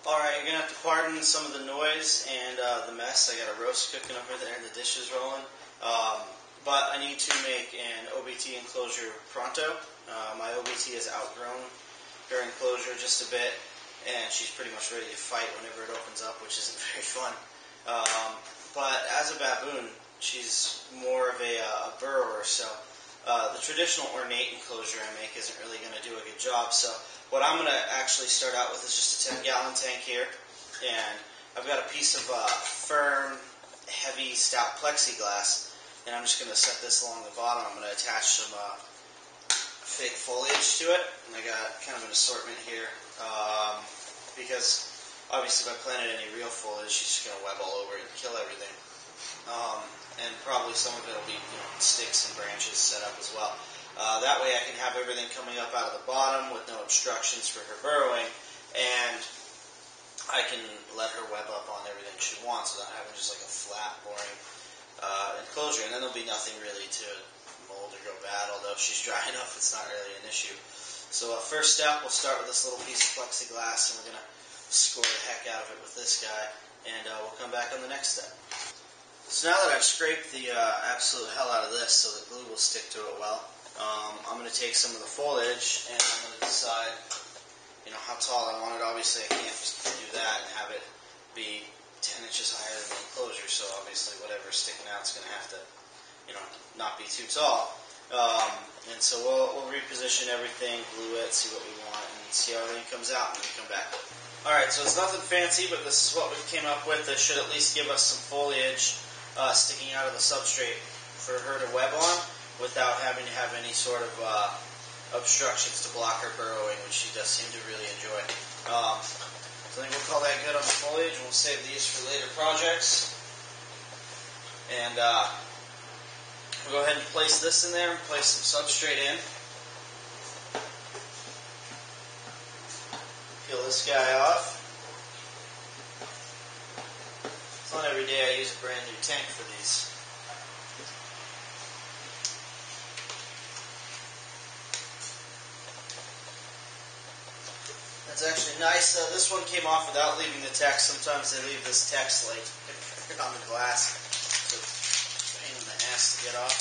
Alright, you're going to have to pardon some of the noise and the mess. I got a roast cooking over there and the dishes rolling. But I need to make an OBT enclosure pronto. My OBT has outgrown her enclosure just a bit, and she's pretty much ready to fight whenever it opens up, which isn't very fun. But as a baboon, she's more of a burrower, so the traditional ornate enclosure I make isn't really going to do a good job. So what I'm going to actually start out with is just a 10-gallon tank here, and I've got a piece of firm, heavy, stout plexiglass, and I'm just going to set this along the bottom. I'm going to attach some fake foliage to it, and I got kind of an assortment here, because obviously if I planted any real foliage, she's just going to web all over it and kill everything. And probably some of it will be, sticks and branches set up as well. That way I can have everything coming up out of the bottom with no obstructions for her burrowing, and I can let her web up on everything she wants without having just like a flat, boring enclosure. And then there'll be nothing really to mold or go bad, although if she's dry enough, it's not really an issue. So first step, we'll start with this little piece of plexiglass, and we're going to score the heck out of it with this guy, and we'll come back on the next step. So now that I've scraped the absolute hell out of this so the glue will stick to it well, I'm going to take some of the foliage and I'm going to decide, how tall I want it. Obviously I can't just do that and have it be 10 inches higher than the enclosure, so obviously whatever's sticking out is going to have to, not be too tall. And so we'll reposition everything, glue it, see what we want, and see how everything comes out when we come back. Alright, so it's nothing fancy, but this is what we came up with. This should at least give us some foliage sticking out of the substrate for her to web on without having to have any sort of obstructions to block her burrowing, which she does seem to really enjoy. So I think we'll call that good on the foliage, and we'll save these for later projects. And we'll go ahead and place this in there and place some substrate in. Peel this guy off. It's not every day I use a brand new tank for these. That's actually nice. This one came off without leaving the text. Sometimes they leave this text like on the glass. It's a pain in the ass to get off.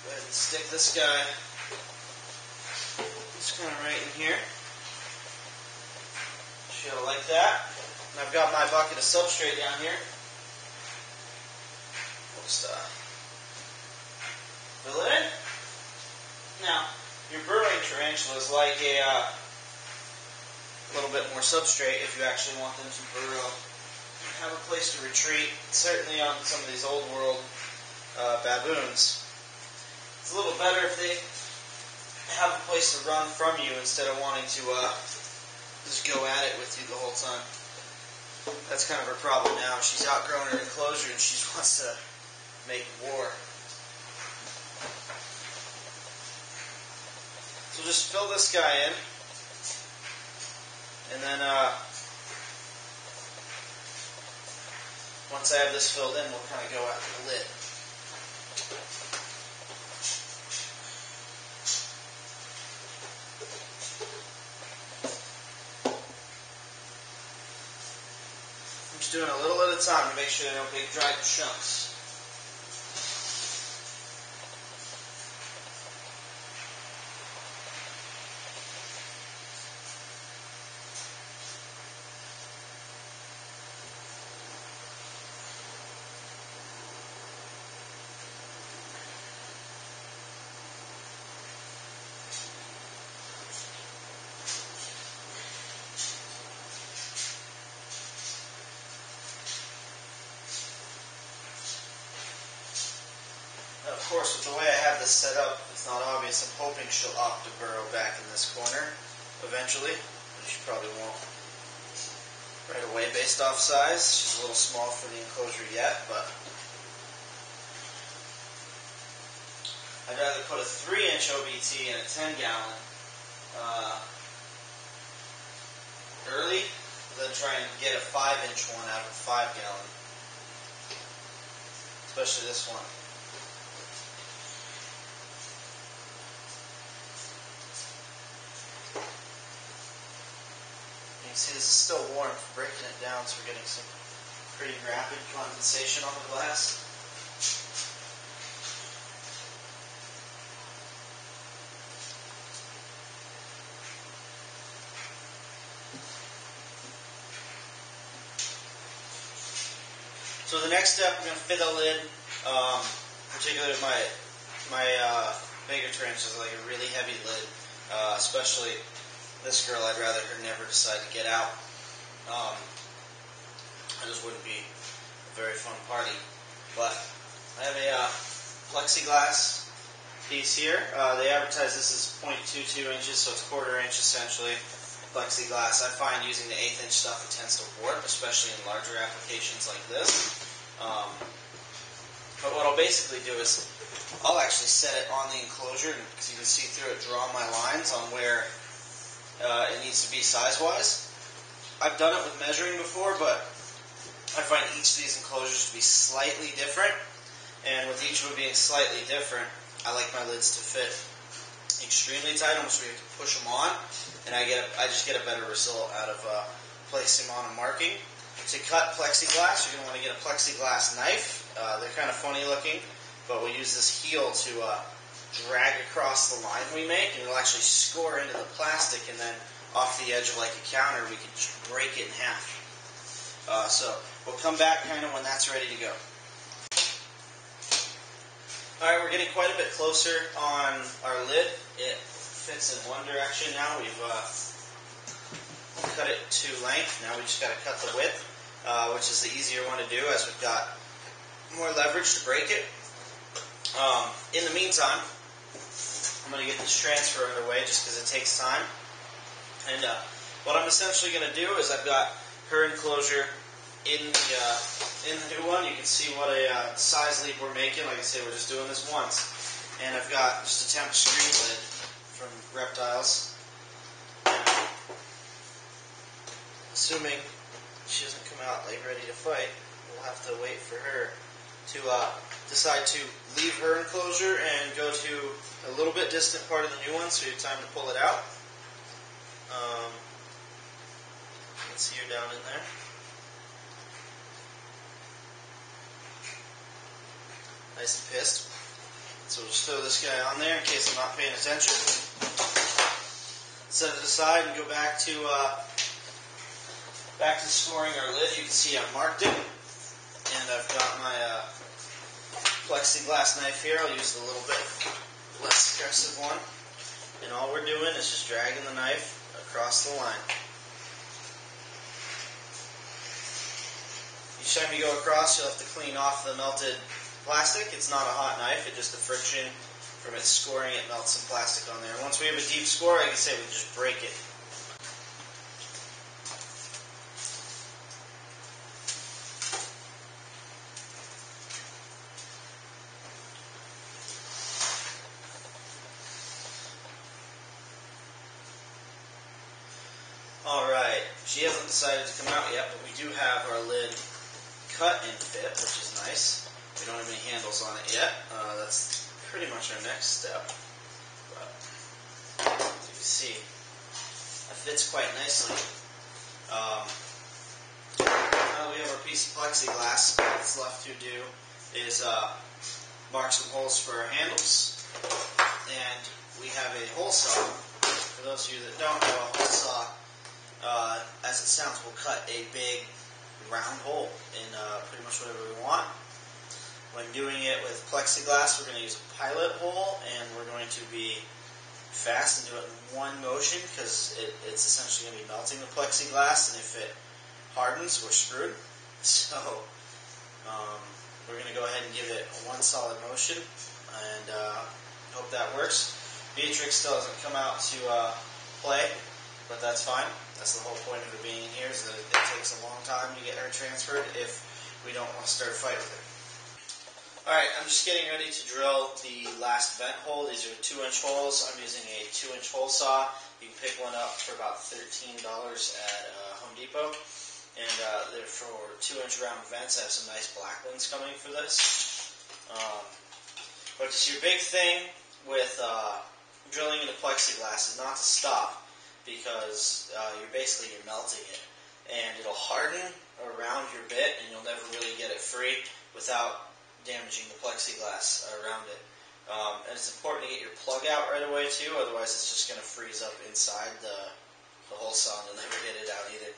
Go ahead and stick this guy just kind of right in here. She'll like that. And I've got my bucket of substrate down here. We'll just fill it in. Now, your burrowing tarantulas like a little bit more substrate if you actually want them to burrow. Have a place to retreat. Certainly on some of these old world baboons, it's a little better if they have a place to run from you instead of wanting to just go at it with you the whole time. That's kind of her problem now. She's outgrown her enclosure and she wants to make war. So just fill this guy in, and then once I have this filled in, we'll kind of go after the lid. I'm just doing a little at a time to make sure they don't get dry chunks. Of course, with the way I have this set up, it's not obvious. I'm hoping she'll opt to burrow back in this corner eventually. She probably won't right away based off size. She's a little small for the enclosure yet, but I'd rather put a 3-inch OBT in a 10-gallon early than try and get a 5-inch one out of a 5-gallon. Especially this one. can see this is still warm for breaking it down, so we're getting some pretty rapid condensation on the glass. So the next step, we're going to fit a lid. Particularly my bigger trench is like a really heavy lid, especially this girl. I'd rather her never decide to get out. It just wouldn't be a very fun party. But I have a plexiglass piece here. They advertise this as 0.22 inches, so it's a quarter inch essentially. Plexiglass. I find using the 1/8 inch stuff, it tends to warp, especially in larger applications like this. But what I'll basically do is I'll actually set it on the enclosure, and as you can see through it, draw my lines on where it needs to be size-wise. I've done it with measuring before, but I find each of these enclosures to be slightly different, and with each one being slightly different, I like my lids to fit extremely tight, almost where you have to push them on, and I just get a better result out of placing them on a marking. To cut plexiglass, you're going to want to get a plexiglass knife. They're kind of funny looking, but we'll use this heel to drag across the line we make, and it'll actually score into the plastic, and then off the edge of like a counter, we can just break it in half. So we'll come back kind of when that's ready to go. Alright, we're getting quite a bit closer on our lid. It fits in one direction now. We've cut it to length. Now we just got to cut the width, which is the easier one to do as we've got more leverage to break it. In the meantime, I'm going to get this transfer underway just because it takes time. And what I'm essentially going to do is I've got her enclosure in the new one. You can see what a size leap we're making. Like I say, we're just doing this once. And I've got just a temp screen lid from Reptiles. Assuming she doesn't come out like ready to fight, we'll have to wait for her to decide to leave her enclosure and go to a little bit distant part of the new one, so you have time to pull it out. You can see her down in there. Nice and pissed. So we'll just throw this guy on there in case I'm not paying attention. Set it aside and go back to scoring our lid. You can see I've marked it, and I've got my plexiglass knife here. I'll use the little bit less aggressive one, and all we're doing is just dragging the knife across the line. Each time you go across, you'll have to clean off the melted plastic. It's not a hot knife, it's just the friction from it scoring, it melts some plastic on there. And once we have a deep score, like I say, we just break it. Alright, she hasn't decided to come out yet, but we do have our lid cut and fit, which is nice. We don't have any handles on it yet. That's pretty much our next step. But as you can see, it fits quite nicely. Now that we have our piece of plexiglass, what's left to do is mark some holes for our handles. And we have a hole saw. For those of you that don't know, a hole saw, as it sounds, will cut a big round hole in pretty much whatever we want. When doing it with plexiglass, we're going to use a pilot hole, and we're going to be fast and do it in one motion because it's essentially going to be melting the plexiglass, and if it hardens, we're screwed. So we're going to go ahead and give it one solid motion, and hope that works. Beatrix still hasn't come out to play, but that's fine. That's the whole point of her being here, is that it takes a long time to get her transferred if we don't want to start a fight with her. Alright, I'm just getting ready to drill the last vent hole. These are 2-inch holes. I'm using a 2-inch hole saw. You can pick one up for about $13 at Home Depot. And they're for 2-inch round vents. I have some nice black ones coming for this. But just your big thing with drilling into plexiglass is not to stop. because you're melting it, and it'll harden around your bit, and you'll never really get it free without damaging the plexiglass around it. And it's important to get your plug out right away too, otherwise it's just going to freeze up inside the hole saw and you'll never get it out either.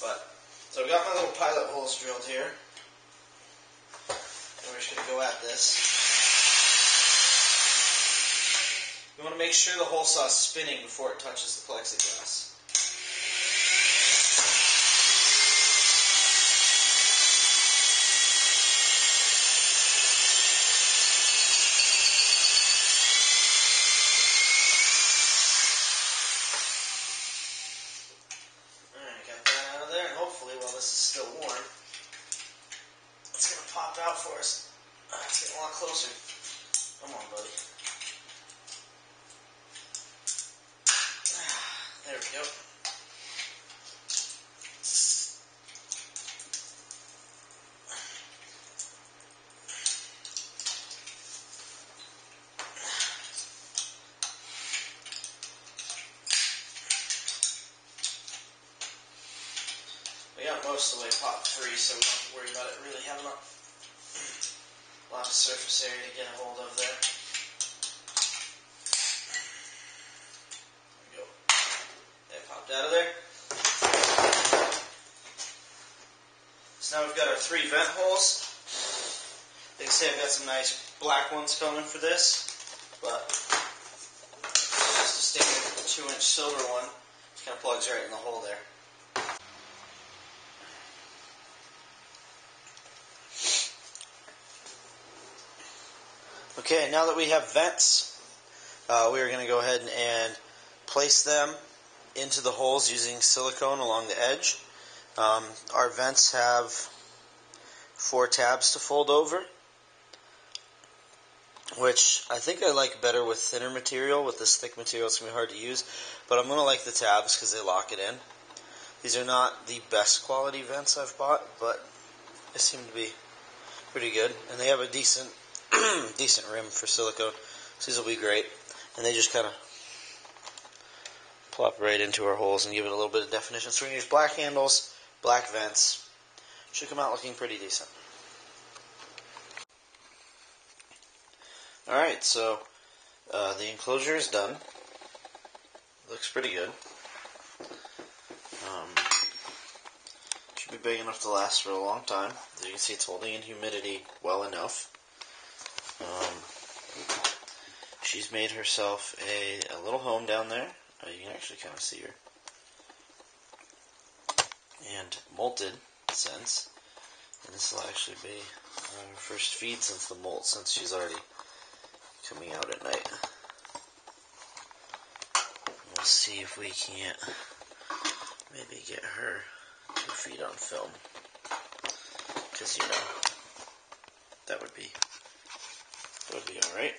But so I've got my little pilot holes drilled here, and we're just going to go at this. You want to make sure the hole saw is spinning before it touches the plexiglass. Still warm. It's going to pop out for us. It's getting a lot closer. Come on, buddy. There we go. We got most of the way popped free, so we don't have to worry about it really having a lot of surface area to get a hold of there. There we go. That popped out of there. So now we've got our 3 vent holes. Like I say, I've got some nice black ones coming for this, but just a standard 2-inch silver one. It kind of plugs right in the hole there. Okay, now that we have vents, we are going to go ahead and place them into the holes using silicone along the edge. Our vents have 4 tabs to fold over, which I think I like better with thinner material. With this thick material, it's going to be hard to use, but I'm going to like the tabs because they lock it in. These are not the best quality vents I've bought, but they seem to be pretty good, and they have a decent rim for silicone, so these will be great. And they just kind of plop right into our holes and give it a little bit of definition. So we're going to use black handles, black vents. Should come out looking pretty decent. Alright, so the enclosure is done. Looks pretty good. Should be big enough to last for a long time. As you can see, it's holding in humidity well enough. She's made herself a little home down there. You can actually kind of see her. And molted since. And this will actually be her first feed since the molt, since she's already coming out at night. We'll see if we can't maybe get her to feed on film. Because, you know, that would be alright.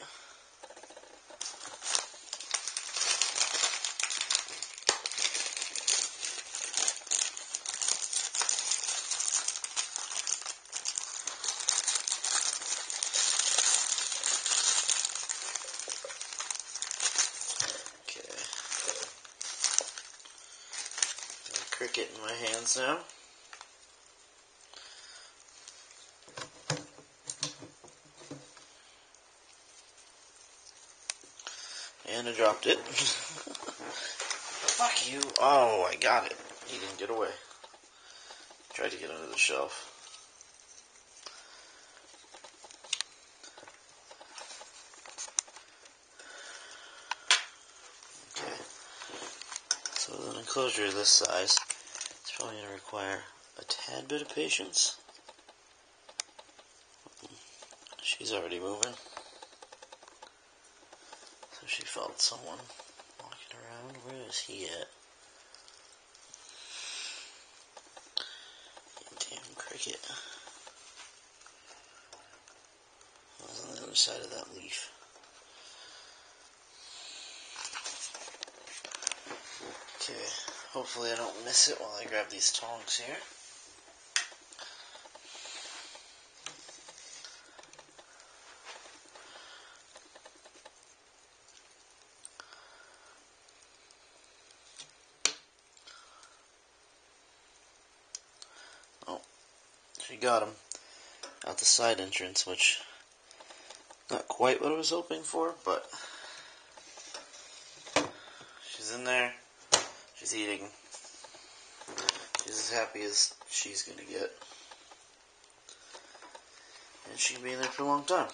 Cricket in my hands now. And I dropped it. Fuck you. Oh, I got it. He didn't get away. Tried to get under the shelf. Okay. So with an enclosure this size, it's probably going to require a tad bit of patience. She's already moving. So she felt someone walking around. Where is he at? Damn cricket. I was on the other side of that leaf. Okay, hopefully I don't miss it while I grab these tongs here. She got him out the side entrance, which not quite what I was hoping for, but she's in there. She's eating. She's as happy as she's gonna get. And she can be in there for a long time.